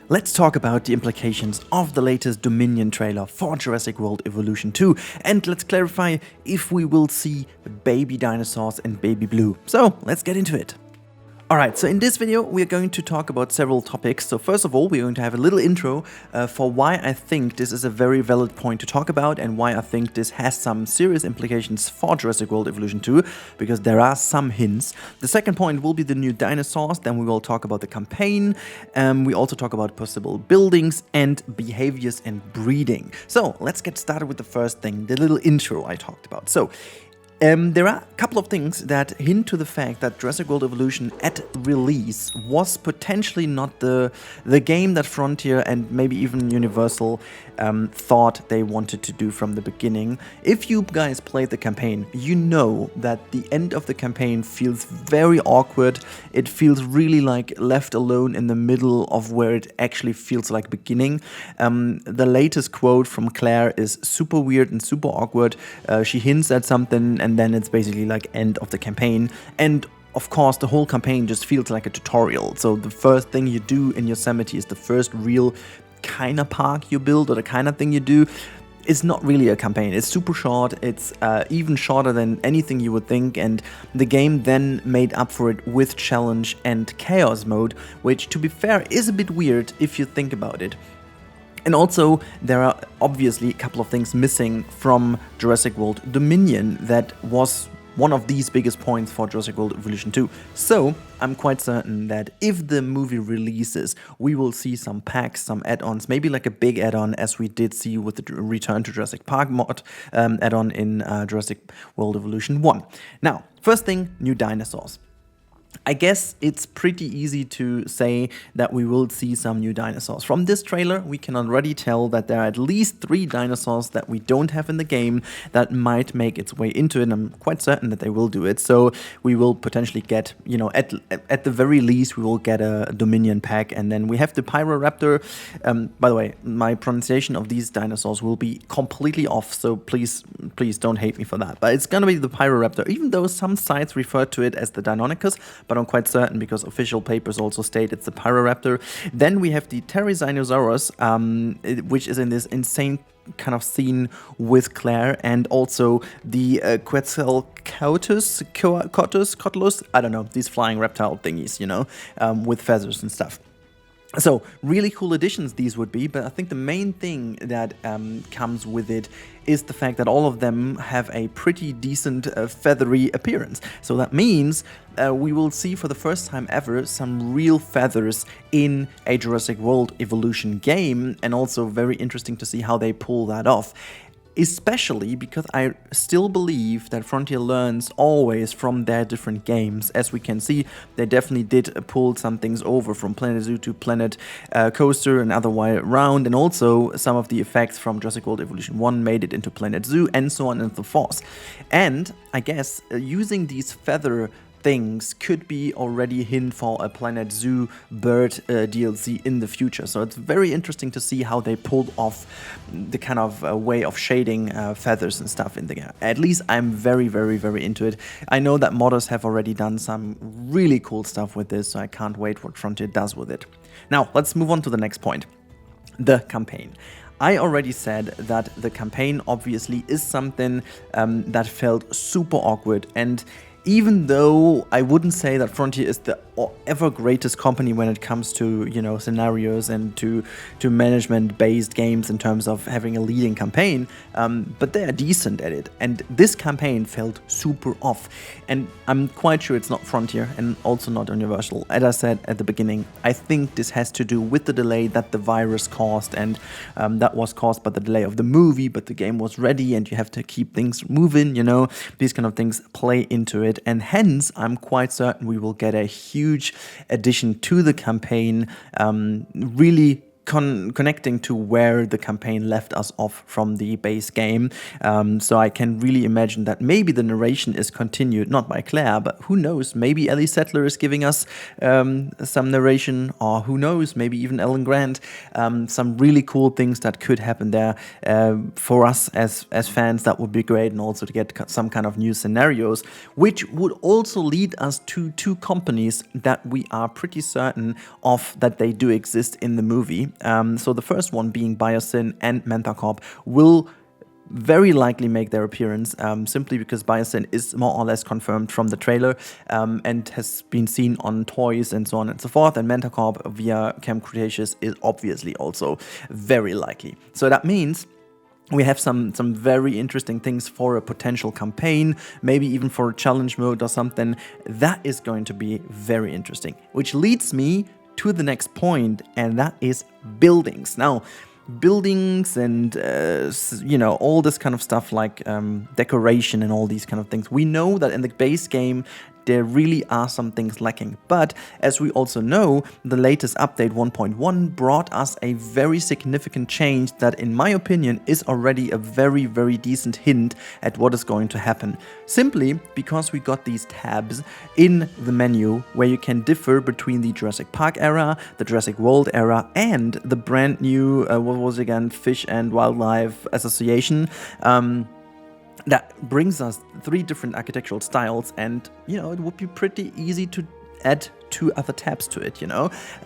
Let's talk about the implications of the latest Dominion trailer for Jurassic World Evolution 2, and let's clarify if we will see baby dinosaurs and baby blue. So let's get into it. Alright, so in this video we are going to talk about several topics. So first of all, we're going to have a little intro for why I think this is a very valid point to talk about and why I think this has some serious implications for Jurassic World Evolution 2, because there are some hints. The second point will be the new dinosaurs, then we will talk about the campaign, we also talk about possible buildings and behaviors and breeding. So let's get started with the first thing, the little intro I talked about. So there are a couple of things that hint to the fact that Jurassic World Evolution at release was potentially not the game that Frontier and maybe even Universal thought they wanted to do from the beginning. If you guys played the campaign, you know that the end of the campaign feels very awkward. It feels really like left alone in the middle of where it actually feels like beginning. The latest quote from Claire is super weird and super awkward. She hints at something and then it's basically like end of the campaign. And of course, the whole campaign just feels like a tutorial. So the first thing you do in Yosemite is the first real kind of park you build, or the kind of thing you do. It's not really a campaign. It's super short. It's even shorter than anything you would think. And the game then made up for it with challenge and chaos mode, which, to be fair, is a bit weird if you think about it. And also, there are obviously a couple of things missing from Jurassic World Dominion that was one of these biggest points for Jurassic World Evolution 2. So, I'm quite certain that if the movie releases, we will see some packs, some add-ons, maybe like a big add-on as we did see with the Return to Jurassic Park mod add-on in Jurassic World Evolution 1. Now, first thing, new dinosaurs. I guess it's pretty easy to say that we will see some new dinosaurs. From this trailer, we can already tell that there are at least 3 dinosaurs that we don't have in the game that might make its way into it, and I'm quite certain that they will do it. So we will potentially get, you know, at the very least, we will get a Dominion pack, and then we have the Raptor. By the way, my pronunciation of these dinosaurs will be completely off, so please don't hate me for that. But it's gonna be the Raptor, even though some sites refer to it as the Deinonychus, but I'm quite certain because official papers also state it's the Raptor. Then we have the Therizinosaurus, which is in this insane kind of scene with Claire, and also the Quetzalcoatlus, I don't know, these flying reptile thingies, you know, with feathers and stuff. So, really cool additions these would be, but I think the main thing that comes with it is the fact that all of them have a pretty decent feathery appearance. So that means we will see for the first time ever some real feathers in a Jurassic World Evolution game, and also very interesting to see how they pull that off. Especially because I still believe that Frontier learns always from their different games. As we can see, they definitely did pull some things over from Planet Zoo to Planet Coaster and other way around, and also some of the effects from Jurassic World Evolution 1 made it into Planet Zoo, and so on and so forth. And I guess using these feather things could be already a hint for a Planet Zoo bird DLC in the future. So it's very interesting to see how they pulled off the kind of way of shading feathers and stuff in the game. At least I'm very, very, very into it. I know that modders have already done some really cool stuff with this, so I can't wait what Frontier does with it. Now, let's move on to the next point, the campaign. I already said that the campaign obviously is something that felt super awkward, and even though I wouldn't say that Frontier is the ever greatest company when it comes to, you know, scenarios and to management-based games in terms of having a leading campaign, but they are decent at it. And this campaign felt super off. And I'm quite sure it's not Frontier and also not Universal. As I said at the beginning, I think this has to do with the delay that the virus caused, and that was caused by the delay of the movie, but the game was ready and you have to keep things moving, you know. These kind of things play into it. And hence, I'm quite certain we will get a huge addition to the campaign, really connecting to where the campaign left us off from the base game. So I can really imagine that maybe the narration is continued, not by Claire, but who knows, maybe Ellie Settler is giving us some narration, or who knows, maybe even Ellen Grant. Some really cool things that could happen there. For us as fans, that would be great, and also to get some kind of new scenarios, which would also lead us to two companies that we are pretty certain of that they do exist in the movie. So the first one being Biosyn and Manta Corp will very likely make their appearance, simply because Biosyn is more or less confirmed from the trailer, and has been seen on toys and so on and so forth, and Manta Corp via Camp Cretaceous is obviously also very likely. So that means we have some very interesting things for a potential campaign, maybe even for a challenge mode or something. That is going to be very interesting, which leads me to the next point, and that is buildings. Now, buildings and all this kind of stuff, like decoration and all these kind of things, we know that in the base game there really are some things lacking. But as we also know, the latest update 1.1 brought us a very significant change that, in my opinion, is already a very, very decent hint at what is going to happen. Simply because we got these tabs in the menu where you can differ between the Jurassic Park era, the Jurassic World era, and the brand new, Fish and Wildlife Association. That brings us 3 different architectural styles, and it would be pretty easy to add 2 other tabs to it,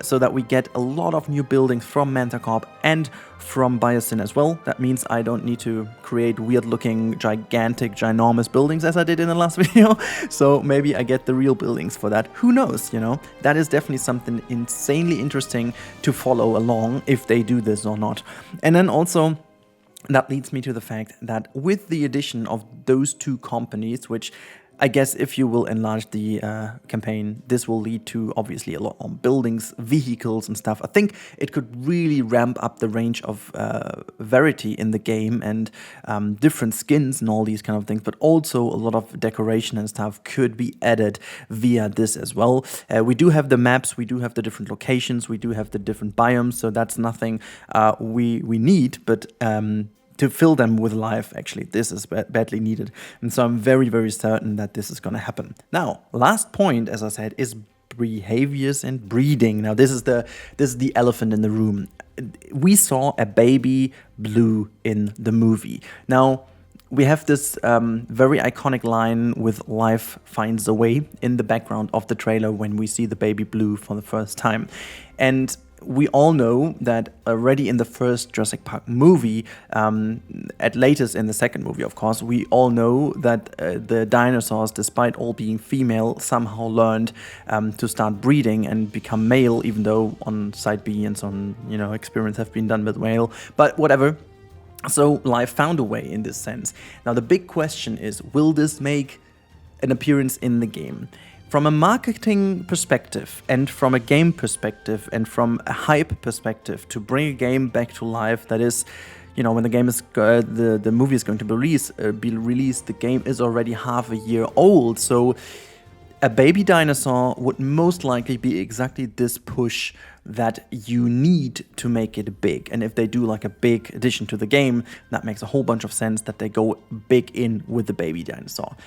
so that we get a lot of new buildings from Manta Corp and from Biosyn as well. That means I don't need to create weird looking gigantic ginormous buildings as I did in the last video. So maybe I get the real buildings for that. Who knows, that is definitely something insanely interesting to follow along if they do this or not. And then also, that leads me to the fact that with the addition of those 2 companies, which I guess if you will enlarge the campaign, this will lead to obviously a lot more buildings, vehicles and stuff. I think it could really ramp up the range of variety in the game, and different skins and all these kind of things, but also a lot of decoration and stuff could be added via this as well. We do have the maps, we do have the different locations, we do have the different biomes, so that's nothing we need, but to fill them with life, actually, this is badly needed. And so I'm very, very certain that this is going to happen. Now, last point, as I said, is behaviors and breeding. Now, this is the elephant in the room. We saw a baby blue in the movie. Now, we have this very iconic line with "Life finds a way" in the background of the trailer when we see the baby blue for the first time. And we all know that already in the first Jurassic Park movie, at latest in the second movie, of course, we all know that the dinosaurs, despite all being female, somehow learned to start breeding and become male, even though on Side B and some experiments have been done with male. But whatever. So life found a way in this sense. Now the big question is, will this make an appearance in the game? From a marketing perspective and from a game perspective and from a hype perspective, to bring a game back to life, that is, when the game is the movie is going to be released, the game is already half a year old. So a baby dinosaur would most likely be exactly this push that you need to make it big. And if they do like a big addition to the game, that makes a whole bunch of sense that they go big in with the baby dinosaur.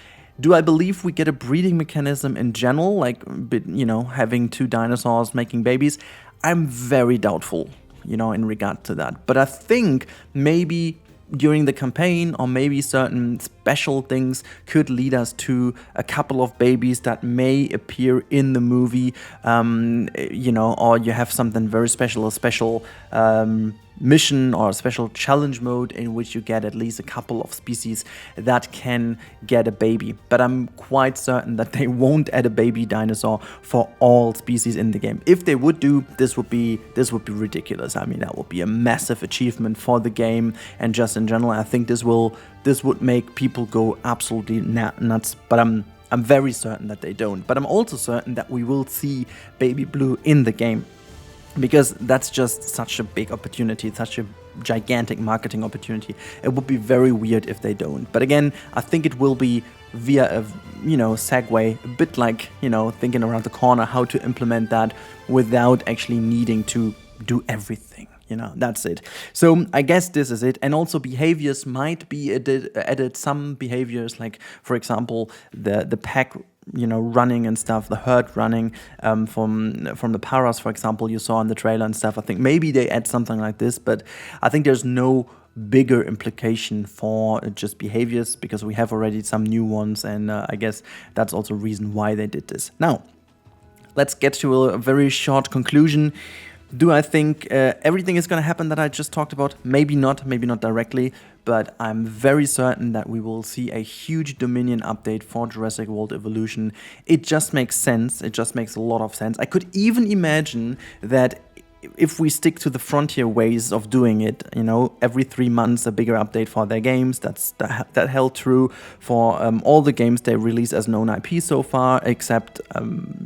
Do I believe we get a breeding mechanism in general, like, having 2 dinosaurs making babies? I'm very doubtful, in regard to that. But I think maybe during the campaign, or maybe certain special things could lead us to a couple of babies that may appear in the movie, or you have something very special, a special mission or a special challenge mode in which you get at least a couple of species that can get a baby. But I'm quite certain that they won't add a baby dinosaur for all species in the game. If they would do, this would be ridiculous. I mean, that would be a massive achievement for the game, and just in general, I think this would make people go absolutely nuts. But I'm very certain that they don't. But I'm also certain that we will see Baby Blue in the game, because that's just such a big opportunity, such a gigantic marketing opportunity. It would be very weird if they don't. But again, I think it will be via a segue, a bit like thinking around the corner how to implement that without actually needing to do everything. You know, that's it. So I guess this is it. And also behaviors might be added. Some behaviors, like for example, the pack, you know, running and stuff, the herd running from the paras, for example, you saw in the trailer and stuff. I think maybe they add something like this, but I think there's no bigger implication for just behaviors, because we have already some new ones, and I guess that's also a reason why they did this. Now, let's get to a very short conclusion. Do I think everything is going to happen that I just talked about? Maybe not directly, but I'm very certain that we will see a huge Dominion update for Jurassic World Evolution. It just makes sense. It just makes a lot of sense. I could even imagine that if we stick to the Frontier ways of doing it, you know, every 3 months a bigger update for their games. That held true for all the games they release as known IP so far, except,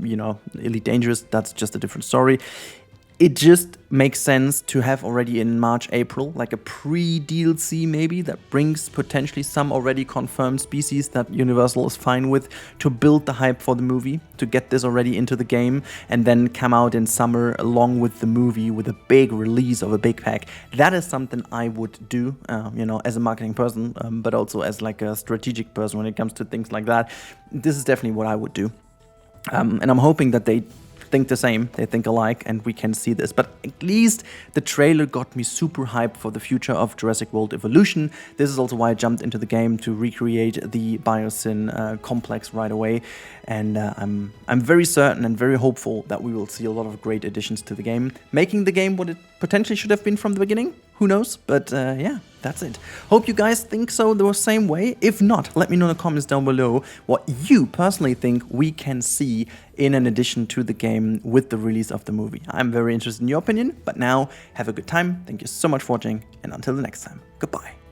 you know, Elite Dangerous. That's just a different story. It just makes sense to have already in March, April, like a pre-DLC maybe that brings potentially some already confirmed species that Universal is fine with, to build the hype for the movie, to get this already into the game, and then come out in summer along with the movie with a big release of a big pack. That is something I would do, you know, as a marketing person, but also as like a strategic person when it comes to things like that. This is definitely what I would do. And I'm hoping that they think the same, they think alike, and we can see this. But at least the trailer got me super hyped for the future of Jurassic World Evolution. This is also why I jumped into the game, to recreate the Biosyn complex right away. And I'm very certain and very hopeful that we will see a lot of great additions to the game, making the game what it potentially should have been from the beginning. Who knows? But yeah, that's it. Hope you guys think so the same way. If not, let me know in the comments down below what you personally think we can see in an addition to the game with the release of the movie. I'm very interested in your opinion, but now have a good time. Thank you so much for watching, and until the next time, goodbye.